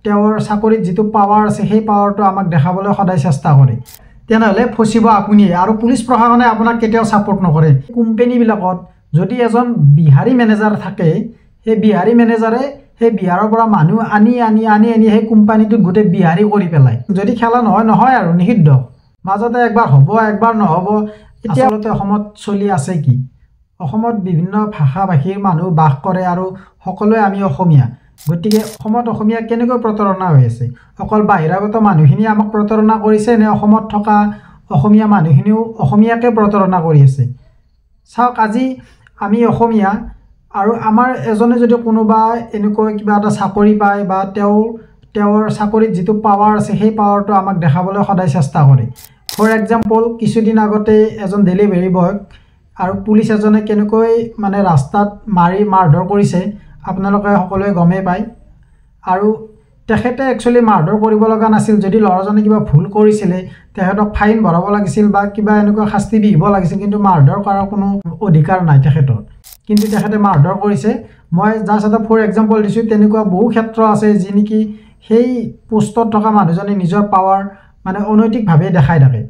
তেওঁৰ চাকৰিত যিটো পাৱাৰ আছে সেই পাৱাৰটো আমাক দেখাবলৈ সদায় চেষ্টা কৰে তেনেহ'লে ফচিব আপুনি আৰু পুলিচ প্ৰশাসনে আপোনাক কেতিয়াও ছাপোৰ্ট নকৰে কোম্পানীবিলাকত যদি এজন বিহাৰী মেনেজাৰ থাকে সেই বিহাৰী মেনেজাৰে সেই বিহাৰৰ পৰা মানুহ আনি সেই কোম্পানীটোত গোটেই বিহাৰী কৰি পেলায় যদি খেলা নহয় আৰু নিষিদ্ধ মাজতে একবাৰ হ'ব একবাৰ নহ'ব এতিয়ালৈকে অসমত চলি আছে কি অসমত বিভিন্ন ভাষা ভাষীৰ মানুহ বাস কৰে আৰু সকলোৱে আমি অসমীয়া গতিকে অসমত অসমীয়া কেনেকৈ প্ৰতাৰণা হৈ আছে অকল বাহিৰাগত মানুহখিনি আমাক প্ৰতাৰণা কৰিছে নে অসমত থকা অসমীয়া মানুহখিনিও অসমীয়াকে প্ৰতাৰণা কৰি আছে চাওক আজি আমি অসমীয়া আৰু আমাৰ এজনে যদি কোনোবা এনেকৈ কিবা এটা চাকৰি পায় বা তেওঁৰ চাকৰিত যিটো পাৱাৰ আছে সেই পাৱাৰটো আমাক দেখাবলৈ সদায় চেষ্টা কৰে ফৰ এক্সাম্পল কিছুদিন আগতে এজন ডেলিভাৰী বয়ক আৰু পুলিচ এজনে কেনেকৈ মানে ৰাস্তাত মাৰধৰ কৰিছে আপোনালোকে সকলোৱে গমেই পায় আৰু তেখেতে একচুৱেলি মাৰধৰ কৰিব লগা নাছিল যদি ল'ৰাজনে কিবা ভুল কৰিছিলে তেখেতক ফাইন ভৰাব লাগিছিল বা কিবা এনেকুৱা শাস্তি বিহিব লাগিছিল কিন্তু মাৰধৰ কৰাৰ কোনো অধিকাৰ নাই তেখেতৰ কিন্তু তেখেতে মাৰধৰ কৰিছে মই জাষ্ট এটা ফৰ এক্সাম্পল দিছোঁ তেনেকুৱা বহু ক্ষেত্ৰ আছে যি নেকি সেই পোষ্টত থকা মানুহজনে নিজৰ পাৱাৰ মানে অনৈতিকভাৱে দেখাই থাকে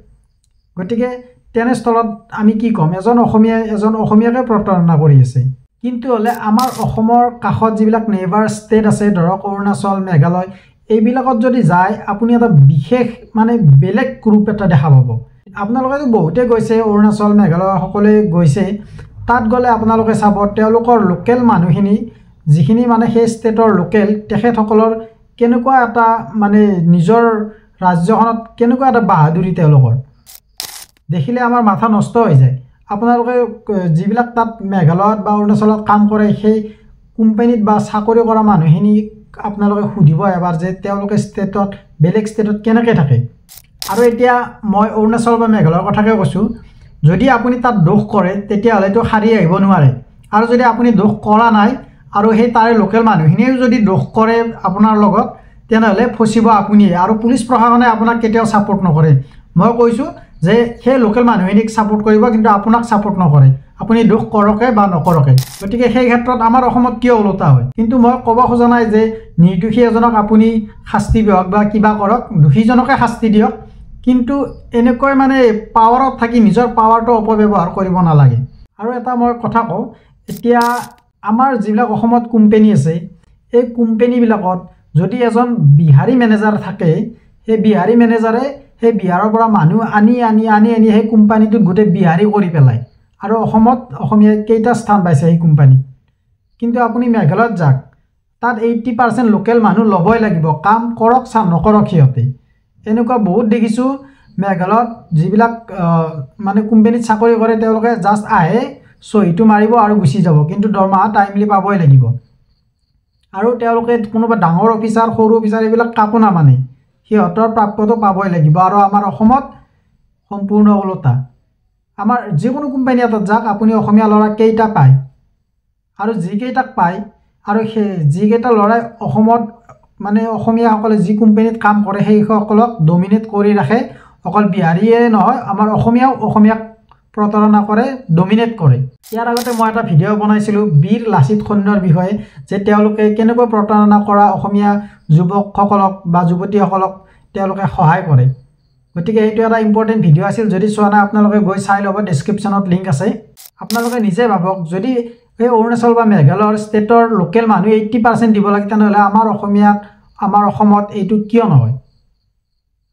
গতিকে তেনেস্থলত আমি কি ক'ম এজন অসমীয়াকে প্ৰতাৰণা কৰি আছে কিন্তু হ'লে আমাৰ অসমৰ কাষত যিবিলাক নেইবাৰ ষ্টেট আছে ধৰক অৰুণাচল মেঘালয় এইবিলাকত যদি যায় আপুনি এটা বিশেষ মানে বেলেগ গ্ৰুপ এটা দেখা পাব আপোনালোকেতো বহুতে গৈছে অৰুণাচল মেঘালয় সকলোৱে গৈছে তাত গ'লে আপোনালোকে চাব তেওঁলোকৰ লোকেল মানুহখিনি যিখিনি মানে সেই ষ্টেটৰ লোকেল তেখেতসকলৰ কেনেকুৱা এটা মানে নিজৰ ৰাজ্যখনত কেনেকুৱা এটা বাহাদুৰি তেওঁলোকৰ দেখিলে আমাৰ মাথা নষ্ট হৈ যায় আপোনালোকে যিবিলাক তাত মেঘালয়ত বা অৰুণাচলত কাম কৰে সেই কোম্পানীত বা চাকৰি কৰা মানুহখিনিক আপোনালোকে সুধিব এবাৰ যে তেওঁলোকে বেলেগ ষ্টেটত কেনেকৈ থাকে আৰু এতিয়া মই অৰুণাচল বা মেঘালয়ৰ কথাকে কৈছোঁ যদি আপুনি তাত দোষ কৰে তেতিয়াহ'লেতো সাৰি আহিব নোৱাৰে আৰু যদি আপুনি দোষ কৰা নাই আৰু সেই তাৰে লোকেল মানুহখিনিয়েও যদি দোষ কৰে আপোনাৰ লগত তেনেহ'লে ফচিব আপুনি আৰু পুলিচ প্ৰশাসনে আপোনাক কেতিয়াও ছাপোৰ্ট নকৰে মই কৈছোঁ যে সেই লোকেল মানুহখিনিক ছাপোৰ্ট কৰিব কিন্তু আপোনাক ছাপোৰ্ট নকৰে আপুনি দোষ কৰকে বা নকৰকে গতিকে সেই ক্ষেত্ৰত আমাৰ অসমত কিয় ওলোটা হয় কিন্তু মই ক'ব খোজা নাই যে নিৰ্দোষী এজনক আপুনি শাস্তি দিয়ক বা কিবা কৰক দোষীজনকে শাস্তি দিয়ক কিন্তু এনেকৈ মানে পাৱাৰত থাকি নিজৰ পাৱাৰটো অপব্যৱহাৰ কৰিব নালাগে আৰু এটা মই কথা কওঁ এতিয়া আমাৰ যিবিলাক অসমত কোম্পানী আছে এই কোম্পানীবিলাকত যদি এজন বিহাৰী মেনেজাৰ থাকে সেই বিহাৰী মেনেজাৰে সেই বিহাৰৰ পৰা মানুহ আনি সেই কোম্পানীটোত গোটেই বিহাৰী কৰি পেলায় আৰু অসমত অসমীয়া কেইটা স্থান পাইছে সেই কোম্পানীত কিন্তু আপুনি মেঘালয়ত যাওক তাত 80% লোকেল মানুহ ল'বই লাগিব কাম কৰক চা নকৰক সিহঁতে এনেকুৱা বহুত দেখিছোঁ মেঘালয়ত যিবিলাক মানে কোম্পানীত চাকৰি কৰে তেওঁলোকে জাষ্ট আহে চহীটো মাৰিব আৰু গুচি যাব কিন্তু দৰমহা টাইমলি পাবই লাগিব আৰু তেওঁলোকে কোনোবা ডাঙৰ অফিচাৰ সৰু অফিচাৰ এইবিলাক কাকো নামানে সিহঁতৰ প্ৰাপ্যটো পাবই লাগিব আৰু আমাৰ অসমত সম্পূৰ্ণ ওলোটা আমাৰ যিকোনো কোম্পানী এটাত যাওক আপুনি অসমীয়া ল'ৰা কেইটা পায় আৰু যিকেইটাক পায় আৰু সেই যিকেইটা ল'ৰাই অসমত মানে অসমীয়াসকলে যি কোম্পানীত কাম কৰে সেইসকলক ডমিনেট কৰি ৰাখে অকল বিহাৰীয়ে নহয় আমাৰ অসমীয়াক প্ৰতাৰণা কৰে ডমিনেট কৰে ইয়াৰ আগতে মই এটা ভিডিঅ' বনাইছিলোঁ বীৰ লাচিত সৈন্যৰ বিষয়ে যে তেওঁলোকে কেনেকৈ প্ৰতাৰণা কৰা অসমীয়া যুৱকসকলক বা যুৱতীসকলক তেওঁলোকে সহায় কৰে গতিকে এইটো এটা ইম্পৰ্টেণ্ট ভিডিঅ' আছিল যদি চোৱা নাই আপোনালোকে গৈ চাই ল'ব ডেছক্ৰিপশ্যনত লিংক আছে আপোনালোকে নিজে ভাবক যদি এই অৰুণাচল বা মেঘালয়ৰ ষ্টেটৰ লোকেল মানুহ 80% দিব লাগে তেনেহ'লে আমাৰ অসমত এইটো কিয় নহয়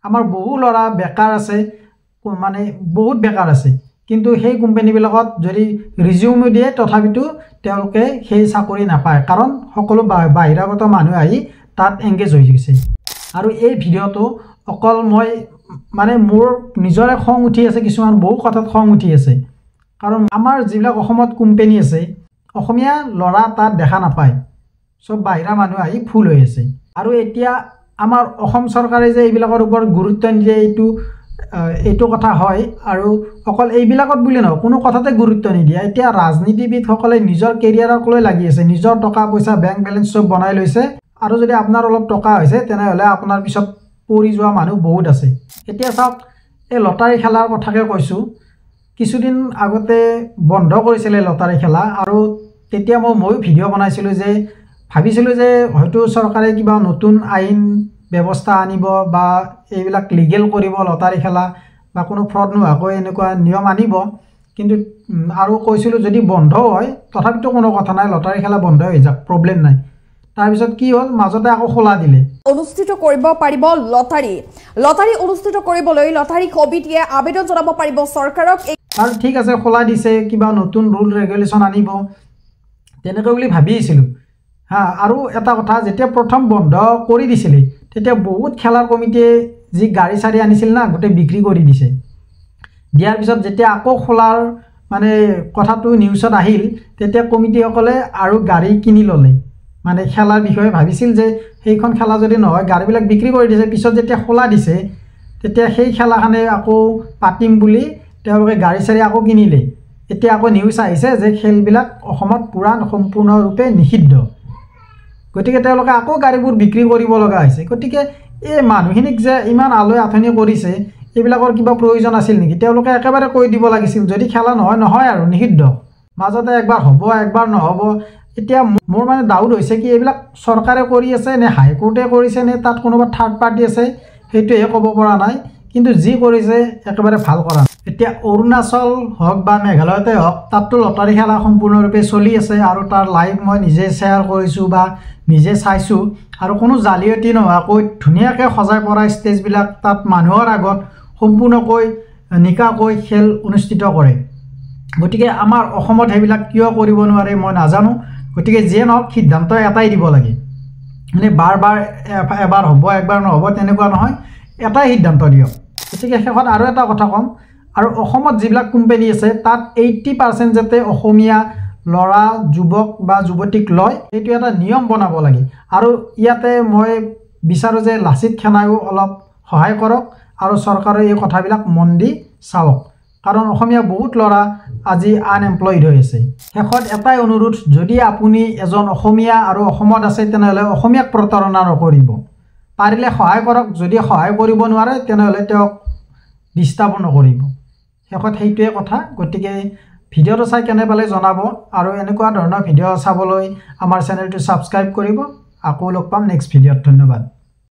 আমাৰ বহু ল'ৰা বেকাৰ আছে মানে বহুত বেকাৰ আছে কিন্তু সেই কোম্পানীবিলাকত যদি ৰিজিউমো দিয়ে তথাপিতো তেওঁলোকে সেই চাকৰি নাপায় কাৰণ সকলো বাহিৰাগত মানুহ আহি তাত এংগেজ হৈ গৈছে আৰু এই ভিডিঅ'টো অকল মই মানে মোৰ নিজৰে খং উঠি আছে কিছুমান বহু কথাত খং উঠি আছে কাৰণ আমাৰ যিবিলাক অসমত কোম্পানী আছে অসমীয়া ল'ৰা তাত দেখা নাপায় সব বাহিৰা মানুহ আহি ফুল হৈ আছে আৰু এতিয়া আমাৰ অসম চৰকাৰে যে এইবিলাকৰ ওপৰত গুৰুত্ব নিদিয়ে এইটো কথা হয় আৰু অকল এইবিলাকত বুলি নহয় কোনো কথাতে গুৰুত্ব নিদিয়ে এতিয়া ৰাজনীতিবিদসকলে নিজৰ কেৰিয়াৰক লৈ লাগি আছে নিজৰ টকা পইচা বেংক বেলেঞ্চ সব বনাই লৈছে আৰু যদি আপোনাৰ অলপ টকা হৈছে তেনেহ'লে আপোনাৰ পিছত পৰি যোৱা মানুহ বহুত আছে এতিয়া চাওক এই লটাৰী খেলাৰ কথাকে কৈছোঁ কিছুদিন আগতে বন্ধ কৰিছিলে লটাৰী খেলা আৰু তেতিয়া ময়ো ভিডিঅ' বনাইছিলোঁ যে ভাবিছিলোঁ যে হয়তো চৰকাৰে কিবা নতুন আইন ব্যৱস্থা আনিব বা এইবিলাক লিগেল কৰিব লটাৰী খেলা বা কোনো ফ্ৰড নোহোৱাকৈ এনেকুৱা নিয়ম আনিব, কিন্তু আৰু কৈছিলোঁ যদি বন্ধ হয় তথাপিতো কোনো কথা নাই, লটাৰী খেলা বন্ধ হৈ যাওক, প্ৰব্লেম নাই। তাৰপিছত কি হ'ল, মাজতে আকৌ খোলা দিলে। অনুষ্ঠিত কৰিব পাৰিব লটাৰী অনুষ্ঠিত কৰিবলৈ লটাৰী কমিটিয়ে আবেদন জনাব পাৰিব চৰকাৰক। আৰু ঠিক আছে, খোলা দিছে, কিবা নতুন ৰুল ৰেগুলেশ্যন আনিব তেনেকৈ বুলি ভাবি আছিলোঁ আৰু এটা কথা, যেতিয়া প্ৰথম বন্ধ কৰি দিছিলে তেতিয়া বহুত খেলাৰ কমিটিয়ে যি গাড়ী চাৰি আনিছিল না, গোটেই বিক্ৰী কৰি দিছে। দিয়াৰ পিছত যেতিয়া আকৌ খোলাৰ মানে কথাটো নিউজত আহিল, তেতিয়া কমিটিসকলে আৰু গাড়ী কিনি ল'লে। মানে খেলাৰ বিষয়ে ভাবিছিল যে সেইখন খেলা যদি নহয়, গাড়ীবিলাক বিক্ৰী কৰি দিছে। পিছত যেতিয়া খোলা দিছে তেতিয়া সেই খেলাখনে আকৌ পাতিম বুলি তেওঁলোকে গাড়ী চাৰি আকৌ কিনিলে। এতিয়া আকৌ নিউজ আহিছে যে খেলবিলাক অসমত পূৰা সম্পূৰ্ণৰূপে নিষিদ্ধ, গতিকে তেওঁলোকে আকৌ গাড়ীবোৰ বিক্ৰী কৰিব লগা হৈছে। গতিকে এই মানুহখিনিক যে ইমান আলৈ আথনি কৰিছে, এইবিলাকৰ কিবা প্ৰয়োজন আছিল নেকি? তেওঁলোকে একেবাৰে কৈ দিব লাগিছিল যদি খেলা নহয় আৰু নিষিদ্ধ। মাজতে একবাৰ হ'ব একবাৰ নহ'ব। এতিয়া মোৰ মানে ডাউট হৈছে কি, এইবিলাক চৰকাৰে কৰি আছে নে হাইকোৰ্টে কৰিছে নে তাত কোনোবা থাৰ্ড পাৰ্টি আছে, সেইটোহে ক'ব পৰা নাই। কিন্তু যি কৰিছে একেবাৰে ভাল কৰা নাই। এতিয়া অৰুণাচল হওক বা মেঘালয়তে হওক, তাততো লটাৰী খেলা সম্পূৰ্ণৰূপে চলি আছে আৰু তাৰ লাইভ মই নিজে শ্বেয়াৰ কৰিছোঁ বা নিজে চাইছোঁ। আৰু কোনো জালিয়াতি নোহোৱাকৈ ধুনীয়াকৈ সজাই পৰা ষ্টেজবিলাক, তাত মানুহৰ আগত সম্পূৰ্ণকৈ নিকাকৈ খেল অনুষ্ঠিত কৰে। গতিকে আমাৰ অসমত সেইবিলাক কিয় কৰিব নোৱাৰে মই নাজানো। গতিকে যিয়ে নহওক সিদ্ধান্ত এটাই দিব লাগে, মানে বাৰ এবাৰ হ'ব একবাৰ নহ'ব তেনেকুৱা নহয়, এটাই সিদ্ধান্ত দিয়ক। গতিকে শেষত আৰু এটা কথা ক'ম, আৰু অসমত যিবিলাক কোম্পানী আছে তাত 80% যাতে অসমীয়া ল'ৰা যুৱক বা যুৱতীক লয়, সেইটো এটা নিয়ম বনাব লাগে। আৰু ইয়াতে মই বিচাৰোঁ যে লাচিত সেনাইও অলপ সহায় কৰক আৰু চৰকাৰে এই কথাবিলাক মন দি চাওক, কাৰণ অসমীয়া বহুত ল'ৰা আজি আনএমপ্লয়ড হৈ আছে। শেষত এটাই অনুৰোধ, যদি আপুনি এজন অসমীয়া আৰু অসমত আছে তেনেহ'লে অসমীয়াক প্ৰতাৰণা নকৰিব, পাৰিলে সহায় কৰক। যদি সহায় কৰিব নোৱাৰে তেনেহ'লে তেওঁক ডিষ্টাৰ্বো নকৰিব। শেষত সেইটোৱে কথা। গতিকে ভিডিঅ'টো চাই কেনে পালে জনাব, আৰু এনেকুৱা ধৰণৰ ভিডিঅ' চাবলৈ আমাৰ চেনেলটো ছাবস্ক্ৰাইব কৰিব। আকৌ লগ পাম নেক্সট ভিডিঅ'ত। ধন্যবাদ।